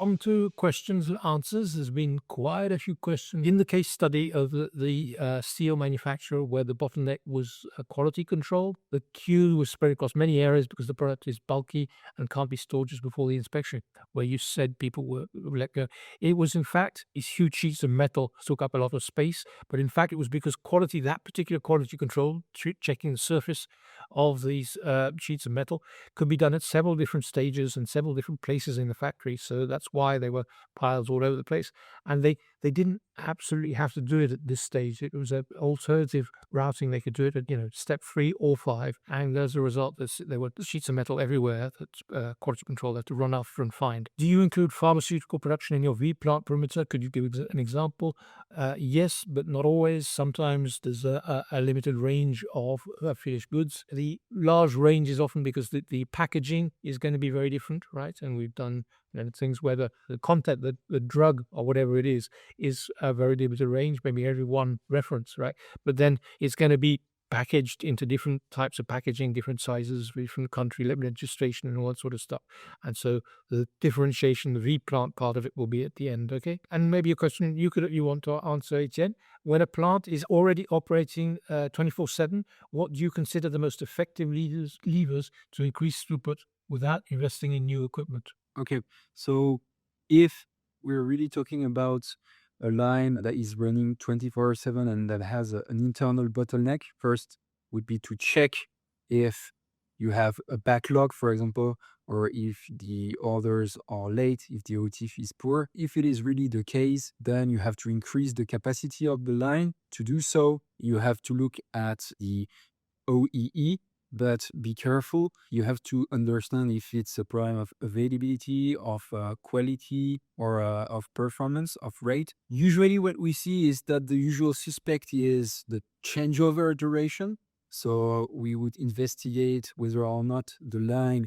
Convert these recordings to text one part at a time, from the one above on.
On to questions and answers. There's been quite a few questions in the case study of the steel manufacturer where the bottleneck was quality control. The queue was spread across many areas because the product is bulky and can't be stored just before the inspection, where you said people were let go. It was, in fact, these huge sheets of metal took up a lot of space, but in fact, it was because quality, that particular quality control, checking the surface of these sheets of metal, could be done at several different stages and several different places in the factory. So that's why they were piles all over the place. And they didn't absolutely have to do it at this stage. It was an alternative routing. They could do it at, step 3 or 5. And as a result, there were sheets of metal everywhere that quality control had to run after and find. Do you include pharmaceutical production in your V plant perimeter? Could you give an example? Yes, but not always. Sometimes there's a limited range of finished goods. The large range is often because the packaging is going to be very different, right? And we've done things where the content, the drug or whatever it is a very limited range, maybe every one reference, right? But then it's going to be packaged into different types of packaging, different sizes, different country registration and all that sort of stuff. And so the differentiation, the replant part of it will be at the end, okay? And maybe a question you want to answer, Etienne. When a plant is already operating 24/7, what do you consider the most effective levers to increase throughput without investing in new equipment? Okay, so if we're really talking about a line that is running 24/7 and that has an internal bottleneck, first would be to check if you have a backlog, for example, or if the orders are late, if the OTIF is poor. If it is really the case, then you have to increase the capacity of the line. To do so, you have to look at the OEE, but be careful. You have to understand if it's a problem of availability, of quality, or of performance, of rate. Usually what we see is that the usual suspect is the changeover duration. So we would investigate whether or not the line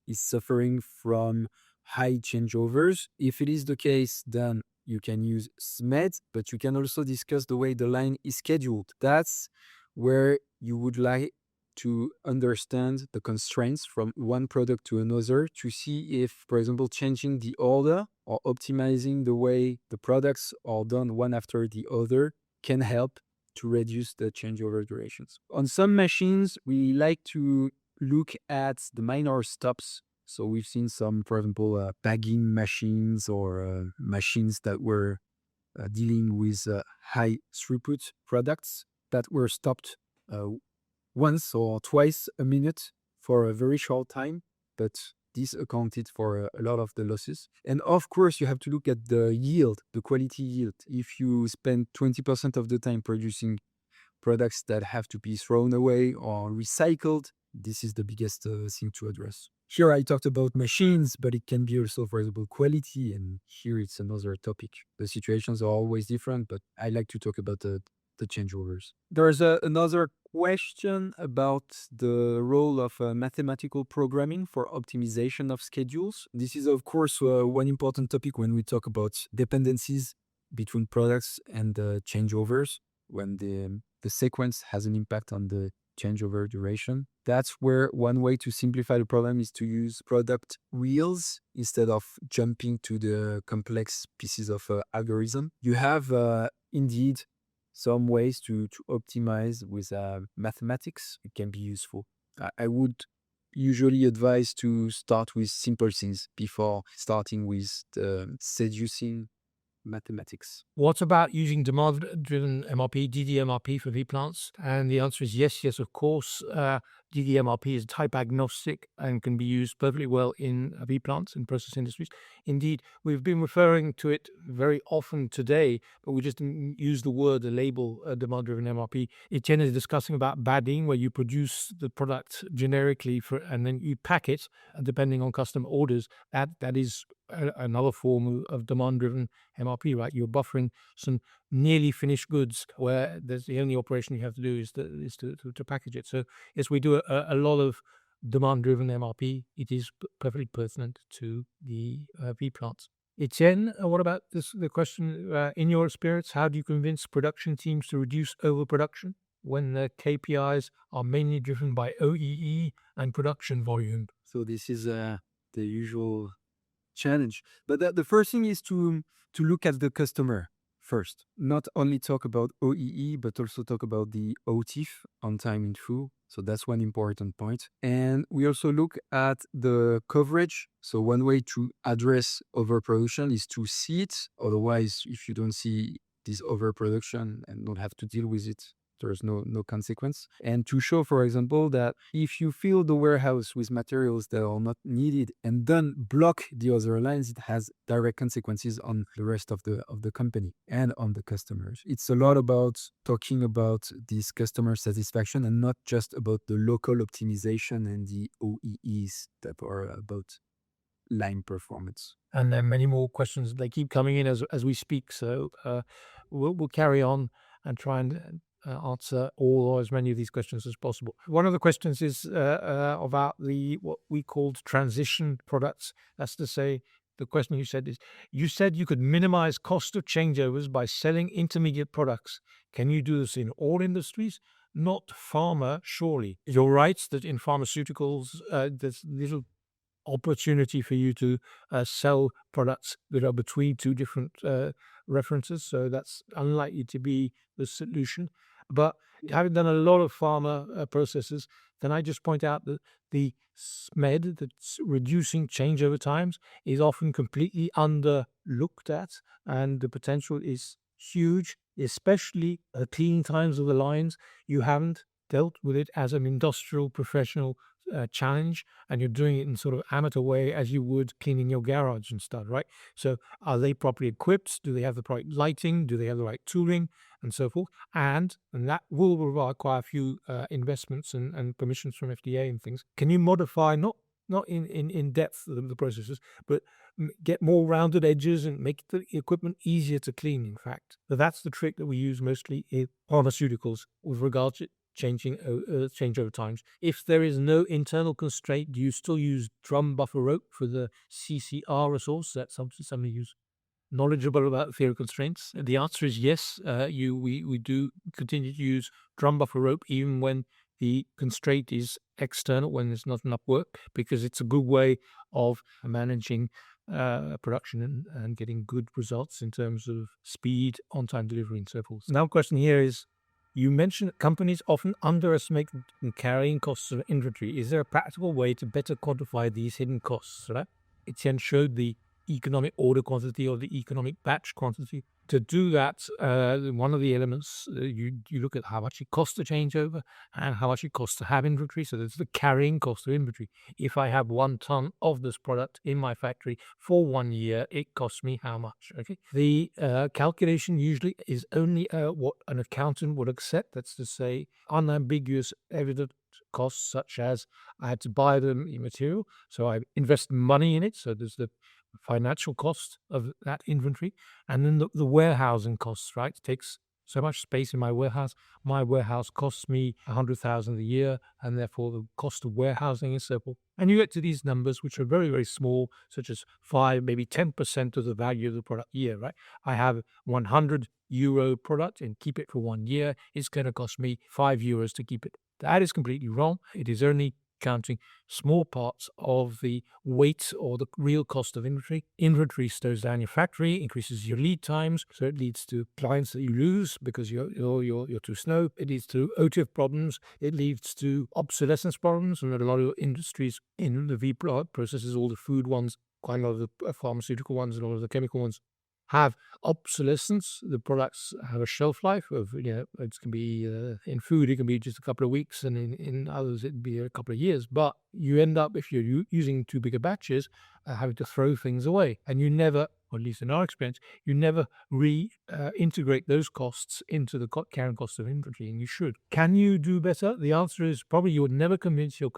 is suffering from high changeovers. If it is the case, then you can use SMED, but you can also discuss the way the line is scheduled. That's where you would like to understand the constraints from one product to another to see if, for example, changing the order or optimizing the way the products are done one after the other can help to reduce the changeover durations. On some machines, we like to look at the minor stops. So we've seen some, for example, bagging machines or machines that were dealing with high throughput products that were stopped once or twice a minute for a very short time, but this accounted for a lot of the losses. And of course, you have to look at the yield, the quality yield. If you spend 20% of the time producing products that have to be thrown away or recycled, this is the biggest thing to address. Here I talked about machines, but it can be also, for example, quality. And here it's another topic. The situations are always different, but I like to talk about the changeovers. There's another question about the role of mathematical programming for optimization of schedules. This is, of course, one important topic when we talk about dependencies between products and changeovers, when the sequence has an impact on the changeover duration. That's where one way to simplify the problem is to use product wheels instead of jumping to the complex pieces of algorithm. You have indeed some ways to optimize with mathematics. It can be useful. I would usually advise to start with simple things before starting with the seducing mathematics. What about using demand-driven MRP, DDMRP for V plants? And the answer is yes, of course. DDMRP is type agnostic and can be used perfectly well in V plants and process industries. Indeed, we've been referring to it very often today, but we just didn't use the word, the label, demand-driven MRP. Etienne is discussing about badding, where you produce the product generically and then you pack it, depending on customer orders. That is another form of demand-driven MRP, right? You're buffering some nearly finished goods where there's the only operation you have to do is to package it. So yes, we do a lot of demand-driven MRP. It is perfectly pertinent to the V plants. Etienne, what about the question, in your experience, how do you convince production teams to reduce overproduction when the KPIs are mainly driven by OEE and production volume? So this is the usual challenge. But the first thing is to look at the customer first. Not only talk about OEE, but also talk about the OTIF, on time in full. So that's one important point. And we also look at the coverage. So one way to address overproduction is to see it. Otherwise, if you don't see this overproduction and don't have to deal with it, there's no consequence. And to show, for example, that if you fill the warehouse with materials that are not needed and then block the other lines, it has direct consequences on the rest of the company and on the customers. It's a lot about talking about this customer satisfaction and not just about the local optimization and the OEEs that are about line performance. And there are many more questions. They keep coming in as we speak. So we'll carry on and try and answer all or as many of these questions as possible. One of the questions is about what we called transition products. That's to say, the question you said is, you said you could minimize cost of changeovers by selling intermediate products. Can you do this in all industries? Not pharma, surely. You're right that in pharmaceuticals, there's little opportunity for you to sell products that are between two different references. So that's unlikely to be the solution. But having done a lot of pharma processes, then I just point out that the SMED, that's reducing changeover times, is often completely underlooked at, and the potential is huge, especially cleaning times of the lines. You haven't dealt with it as an industrial professional challenge, and you're doing it in sort of amateur way as you would cleaning your garage and stuff, right? So are they properly equipped? Do they have the right lighting? Do they have the right tooling and so forth? And that will require a few investments and permissions from FDA and things. Can you modify, not in depth the processes, but get more rounded edges and make the equipment easier to clean, in fact? So that's the trick that we use mostly in pharmaceuticals with regards to changing changeover times. If there is no internal constraint, do you still use drum buffer rope for the CCR resource? That's something who's knowledgeable about theory constraints. The answer is yes. We do continue to use drum buffer rope even when the constraint is external, when there's not enough work, because it's a good way of managing production and getting good results in terms of speed, on-time delivery, and so forth. Now, the question here is, you mentioned that companies often underestimate the carrying costs of inventory. Is there a practical way to better quantify these hidden costs? Right? Etienne showed the economic order quantity or the economic batch quantity. To do that, one of the elements, you look at how much it costs to changeover and how much it costs to have inventory. So there's the carrying cost of inventory. If I have 1 ton of this product in my factory for 1 year, it costs me how much? Okay. The calculation usually is only what an accountant would accept. That's to say, unambiguous evident costs, such as I had to buy the material, so I invest money in it. So there's the financial cost of that inventory, and then the warehousing costs, right? It takes so much space in my warehouse. My warehouse costs me 100,000 a year, and therefore the cost of warehousing is so forth. And you get to these numbers, which are very, very small, such as 5, maybe 10% of the value of the product a year, right? I have €100 product and keep it for 1 year. It's going to cost me €5 to keep it. That is completely wrong. It is only counting small parts of the weight or the real cost of inventory. Inventory slows down your factory, increases your lead times, so it leads to clients that you lose because you're too slow. It leads to OTIF problems. It leads to obsolescence problems, and a lot of industries in the V processes, all the food ones, quite a lot of the pharmaceutical ones, and a lot of the chemical ones have obsolescence. The products have a shelf life of, it can be in food, it can be just a couple of weeks, and in others, it'd be a couple of years. But you end up, if you're using too big a batches, having to throw things away. And you never, or at least in our experience, you never reintegrate those costs into the carrying cost of inventory, and you should. Can you do better? The answer is probably you would never convince your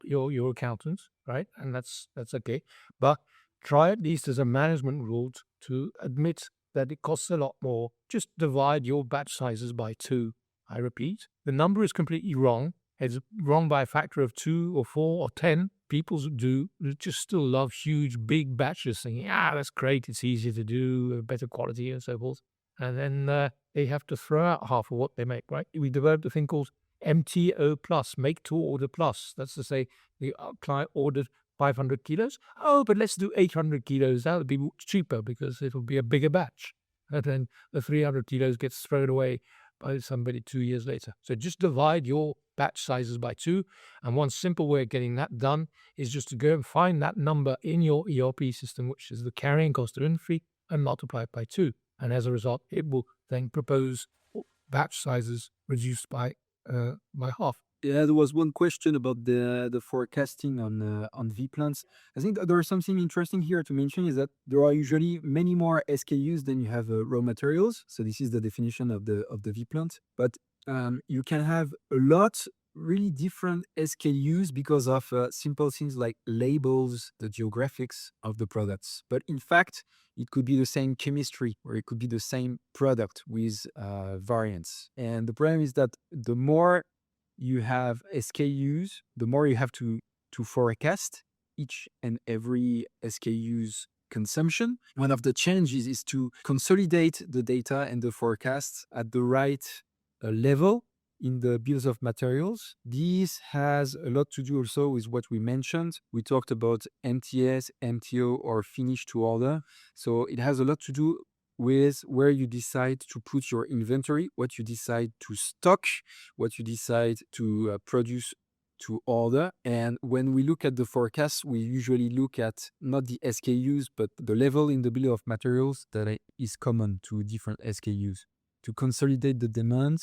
your accountants, right? And that's okay. But try at least as a management rule to admit that it costs a lot more. Just divide your batch sizes by 2. I repeat, the number is completely wrong. It's wrong by a factor of 2 or 4 or 10. People just still love huge, big batches, thinking, that's great, it's easier to do, better quality and so forth. And then they have to throw out half of what they make, right? We developed a thing called MTO plus, make to order plus. That's to say, the client ordered 500 kilos. Oh, but let's do 800 kilos. That would be cheaper because it'll be a bigger batch. And then the 300 kilos gets thrown away by somebody 2 years later. So just divide your batch sizes by 2. And one simple way of getting that done is just to go and find that number in your ERP system, which is the carrying cost of inventory, and multiply it by 2. And as a result, it will then propose batch sizes reduced by half. Yeah, there was one question about the forecasting on V plants. I think that there is something interesting here to mention is that there are usually many more SKUs than you have raw materials. So this is the definition of the V plant. But you can have a lot really different SKUs because of simple things like labels, the geographics of the products. But in fact, it could be the same chemistry or it could be the same product with variants. And the problem is that the more you have SKUs, the more you have to forecast each and every SKU's consumption. One of the challenges is to consolidate the data and the forecasts at the right level in the bills of materials. This has a lot to do also with what we mentioned. We talked about MTS, MTO, or finish to order. So it has a lot to do with where you decide to put your inventory, what you decide to stock, what you decide to produce to order. And when we look at the forecast, we usually look at not the SKUs, but the level in the bill of materials that is common to different SKUs to consolidate the demand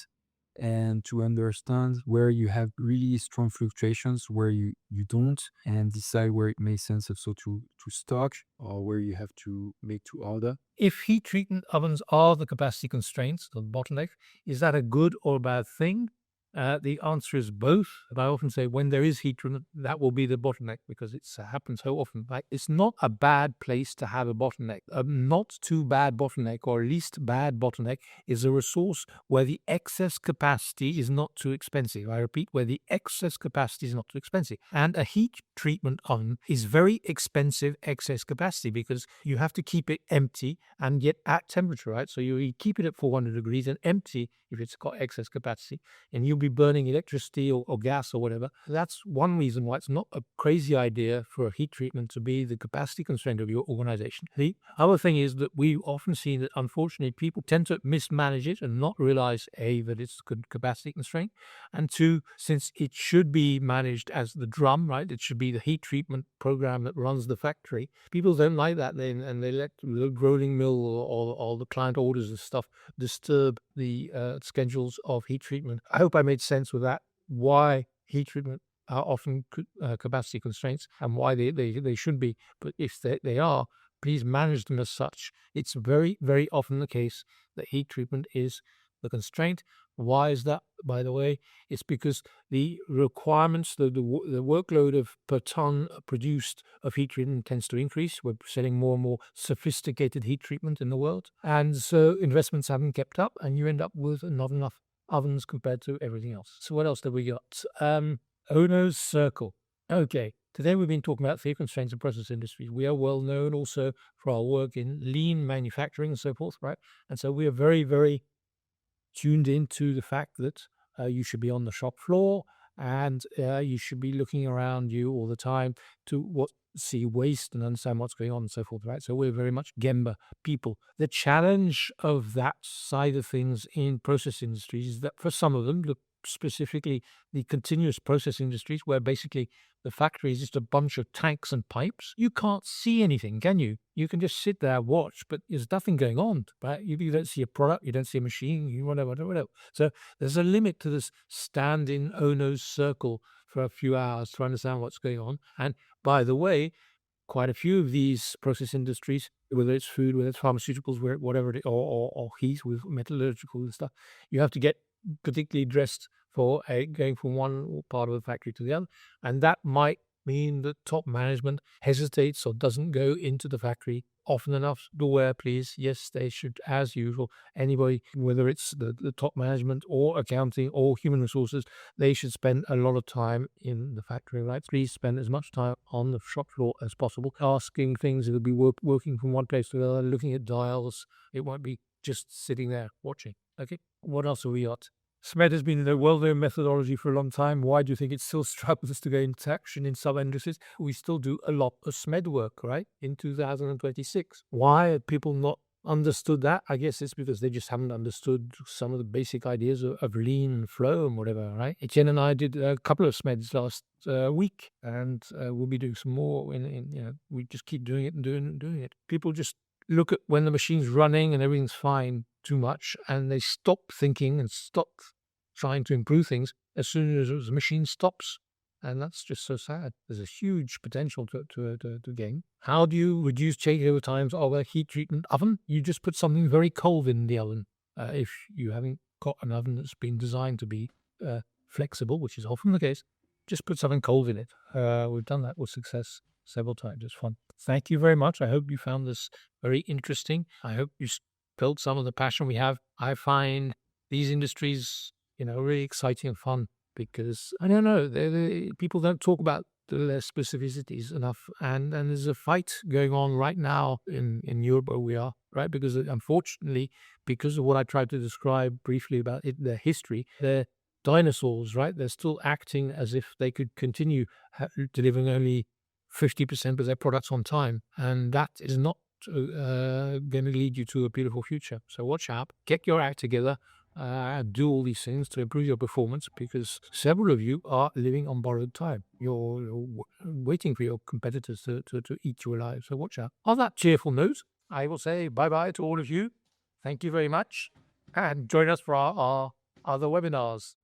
and to understand where you have really strong fluctuations, where you don't, and decide where it makes sense also to stock or where you have to make to order. If heat treatment ovens are the capacity constraints, the bottleneck, is that a good or a bad thing? The answer is both. But I often say when there is heat treatment, that will be the bottleneck because it happens so often. Like, it's not a bad place to have a bottleneck. A not too bad bottleneck, or least bad bottleneck, is a resource where the excess capacity is not too expensive. I repeat, where the excess capacity is not too expensive. And a heat treatment oven is very expensive excess capacity because you have to keep it empty and yet at temperature, right? So you keep it at 400 degrees and empty if it's got excess capacity, and you'll be burning electricity or gas or whatever. That's one reason why it's not a crazy idea for a heat treatment to be the capacity constraint of your organization. The other thing is that we often see that unfortunately people tend to mismanage it and not realize A, that it's a good capacity constraint, and two, since it should be managed as the drum, right? It should be the heat treatment program that runs the factory. People don't like that then, and they let the rolling mill or the client orders and stuff disturb the schedules of heat treatment. I hope I made sense with that, why heat treatment are often capacity constraints and why they should be. But if they are, please manage them as such. It's very, very often the case that heat treatment is the constraint. Why is that, by the way? It's because the requirements, the workload of per ton produced of heat treatment tends to increase. We're selling more and more sophisticated heat treatment in the world. And so investments haven't kept up, and you end up with not enough ovens compared to everything else. So what else have we got? Ono's circle. Okay. Today we've been talking about theory constraints in process industries. We are well known also for our work in lean manufacturing and so forth, right? And so we are very, very tuned into the fact that you should be on the shop floor and you should be looking around you all the time to see waste and understand what's going on and so forth, right? So we're very much Gemba people. The challenge of that side of things in process industries is that for some of them, specifically the continuous process industries, where basically the factory is just a bunch of tanks and pipes, you can't see anything, can you? You can just sit there, watch, but there's nothing going on, right? You don't see a product, you don't see a machine, you whatever. So there's a limit to this stand in Ono's circle for a few hours to understand what's going on. And by the way, quite a few of these process industries, whether it's food, whether it's pharmaceuticals, whatever it is, or heat with metallurgical and stuff, you have to get particularly dressed for going from one part of the factory to the other. And that might mean that top management hesitates or doesn't go into the factory often enough. Beware, please. Yes, they should, as usual, anybody, whether it's the top management or accounting or human resources, they should spend a lot of time in the factory, right? Please spend as much time on the shop floor as possible, asking things. It'll be working from one place to the other, looking at dials. It won't be just sitting there watching. Okay, what else have we got? SMED has been a well-known methodology for a long time. Why do you think it still struggles to gain traction in some industries? We still do a lot of SMED work, right? In 2026. Why have people not understood that? I guess it's because they just haven't understood some of the basic ideas of lean and flow and whatever, right? Etienne and I did a couple of SMEDs last week, and we'll be doing some more. We just keep doing it and doing it. People just look at when the machine's running and everything's fine too much, and they stop thinking and stop trying to improve things as soon as the machine stops. And that's just so sad. There's a huge potential to gain. How do you reduce changeover times of a heat treatment oven? You just put something very cold in the oven. If you haven't got an oven that's been designed to be flexible, which is often the case, just put something cold in it. We've done that with success several times. It's fun. Thank you very much. I hope you found this very interesting. I hope you felt some of the passion we have. I find these industries, really exciting and fun because I don't know, people don't talk about their specificities enough, and there's a fight going on right now in Europe where we are, right? Because unfortunately, because of what I tried to describe briefly about their history, they're dinosaurs, right? They're still acting as if they could continue delivering only 50% of their products on time, and that is not going to lead you to a beautiful future. So watch out, get your act together, do all these things to improve your performance, because several of you are living on borrowed time. You're waiting for your competitors to eat you alive. So watch out. On that cheerful note, I will say bye-bye to all of you. Thank you very much, and join us for our other webinars.